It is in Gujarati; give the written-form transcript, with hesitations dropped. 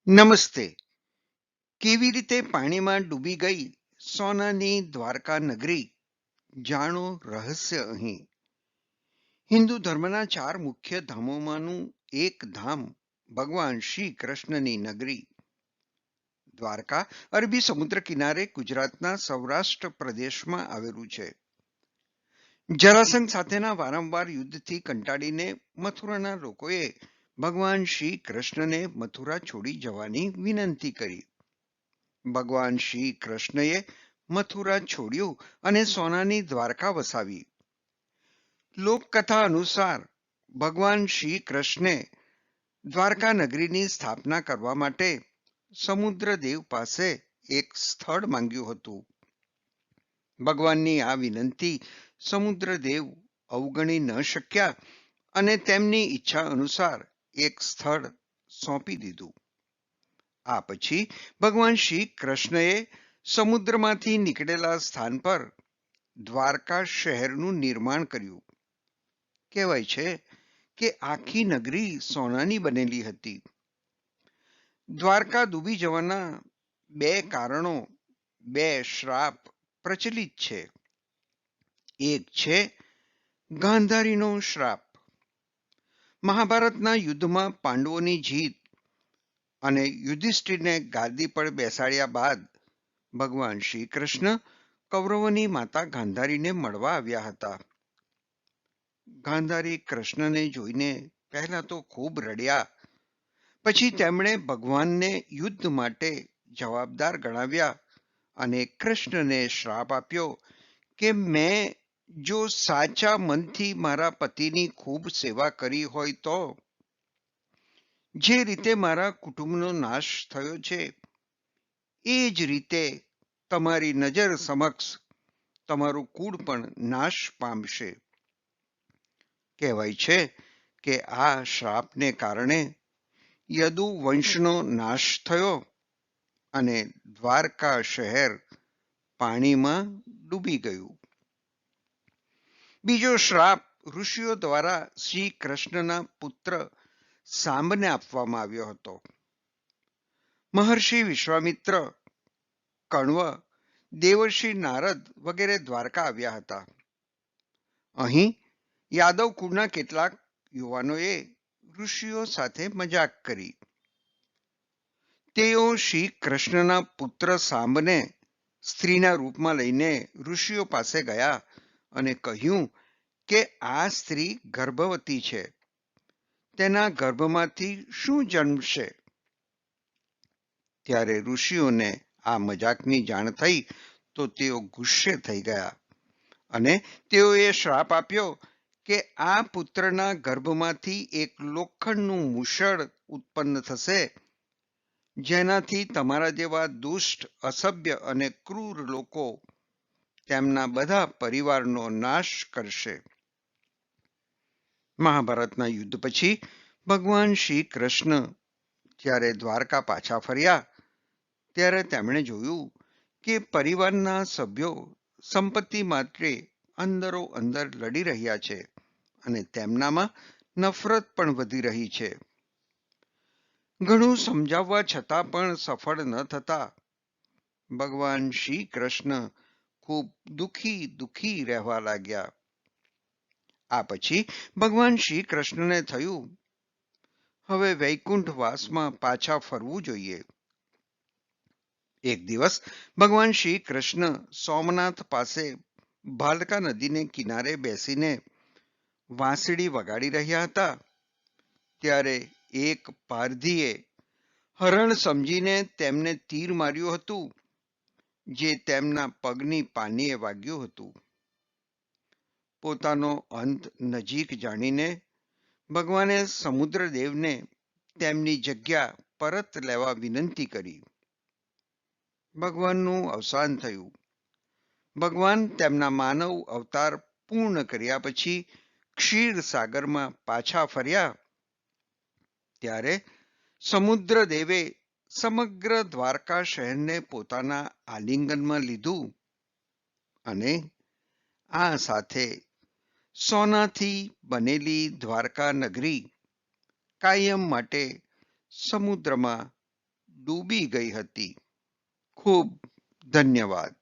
નમસ્તે. કેવી રીતે પાણીમાં ડૂબી ગઈ સોનાની દ્વારકા નગરી? જાણો રહસ્ય અહીં. હિન્દુ ધર્મના 4 મુખ્ય ધામોમાંનું એક ધામ ભગવાન શ્રી કૃષ્ણની નગરી દ્વારકા અરબી સમુદ્ર કિનારે ગુજરાતના સૌરાષ્ટ્ર પ્રદેશમાં આવેલું છે. જરાસંઘ સાથેના વારંવાર યુદ્ધથી કંટાળીને મથુરાના લોકોએ ભગવાન શ્રી કૃષ્ણને મથુરા છોડી જવાની વિનંતી કરી. ભગવાન શ્રી કૃષ્ણએ મથુરા છોડ્યું અને સોનાની દ્વારકા વસાવી. લોકકથા અનુસાર ભગવાન શ્રી કૃષ્ણે દ્વારકા નગરીની સ્થાપના કરવા માટે સમુદ્રદેવ પાસે એક સ્થળ માંગ્યું હતું. ભગવાનની આ વિનંતી સમુદ્રદેવ અવગણી ન શક્યા અને તેમની ઈચ્છા અનુસાર એક સ્થળ સોંપી દીધું. આ પછી ભગવાન શ્રી કૃષ્ણએ સમુદ્રમાંથી નીકળેલા સ્થાન પર દ્વારકા શહેરનું નિર્માણ કર્યું. કહેવાય છે કે આખી નગરી સોનાની બનેલી હતી. દ્વારકા ડૂબી જવાના 2 કારણો, 2 શ્રાપ પ્રચલિત છે. એક છે ગાંધારીનો શ્રાપ. મહાભારતના યુદ્ધમાં પાંડવોની જીત અને યુધિષ્ઠિરને ગાદી પર બેસાડ્યા બાદ ભગવાન શ્રી કૃષ્ણ કૌરવોની માતા ગાંધારીને મળવા આવ્યા હતા. ગાંધારી કૃષ્ણને જોઈને પહેલા તો ખૂબ રડ્યા. પછી તેમણે ભગવાનને યુદ્ધ માટે જવાબદાર ગણાવ્યા અને કૃષ્ણને શ્રાપ આપ્યો કે મેં જો સાચા મનથી મારા પતિની ખૂબ સેવા કરી હોય તો જે રીતે મારા કુટુંબનો નાશ થયો છે એ જ રીતે તમારી નજર સમક્ષ તમારું કુળ પણ નાશ પામશે. કહેવાય છે કે આ શ્રાપને કારણે યદુ વંશનો નાશ થયો અને દ્વારકા શહેર પાણીમાં ડૂબી ગયું. બીજો શ્રાપ ઋષિઓ દ્વારા શ્રી કૃષ્ણના પુત્ર સાંબને આપવામાં આવ્યો હતો. મહર્ષિ વિશ્વામિત્ર, કણ્વ, દેવર્ષિ નારદ વગેરે દ્વારકા આવ્યા હતા. અહીં યાદવ કુળના કેટલાક યુવાનોએ ઋષિઓ સાથે મજાક કરી. તેઓ શ્રી કૃષ્ણના પુત્ર સાંબને સ્ત્રીના રૂપમાં લઈને ઋષિઓ પાસે ગયા અને કહ્યું કે આ સ્ત્રી ગર્ભવતી છે, તેના ગર્ભમાંથી શું જન્મશે? ત્યારે ઋષિઓને આ મજાકની જાણ થઈ તો તેઓ ગુસ્સે થઈ ગયા અને તેઓએ શ્રાપ આપ્યો કે આ પુત્રના ગર્ભમાંથી એક લોખંડનું મૂષળ ઉત્પન્ન થશે, જેનાથી તમારા જેવા દુષ્ટ, અસભ્ય અને ક્રૂર લોકો તેમના બધા પરિવારનો નાશ કરશે. મહાભારતના યુદ્ધ પછી ભગવાન શ્રી કૃષ્ણ જ્યારે દ્વારકા પાછા ફર્યા ત્યારે તેમણે જોયું કે પરિવારના સભ્યો સંપત્તિ માટે અંદરો અંદર લડી રહ્યા છે અને તેમનામાં નફરત પણ વધી રહી છે. ઘણું સમજાવવા છતાં પણ સફળ ન થતા ભગવાન શ્રી કૃષ્ણ ખૂબ દુઃખી રહેવા લાગ્યા. આ પછી ભગવાન શ્રી કૃષ્ણને થયું હવે વૈકુંઠ વાસમાં પાછા ફરવું જોઈએ. એક દિવસ ભગવાન શ્રી કૃષ્ણ સોમનાથ પાસે ભાલકા નદીને કિનારે બેસીને વાંસળી વગાડી રહ્યા હતા. ત્યારે એક પારધીએ હરણ સમજીને તેમને તીર માર્યું હતું, જે તેમના પગની પાનીએ વાગ્યું હતું. પોતાનો અંત નજીક જાણીને ભગવાને સમુદ્રદેવને તેમની જગ્યા પરત લેવા વિનંતી કરી. ભગવાનનું અવસાન થયું. ભગવાન તેમના માનવ અવતાર પૂર્ણ કર્યા પછી ક્ષીર સાગરમાં પાછા ફર્યા ત્યારે સમુદ્રદેવે સમગ્ર દ્વારકા શહેરને પોતાના આલિંગનમાં લીધું અને આ સાથે સોનાથી બનેલી દ્વારકા નગરી કાયમ માટે સમુદ્રમાં ડૂબી ગઈ હતી. ખૂબ ધન્યવાદ.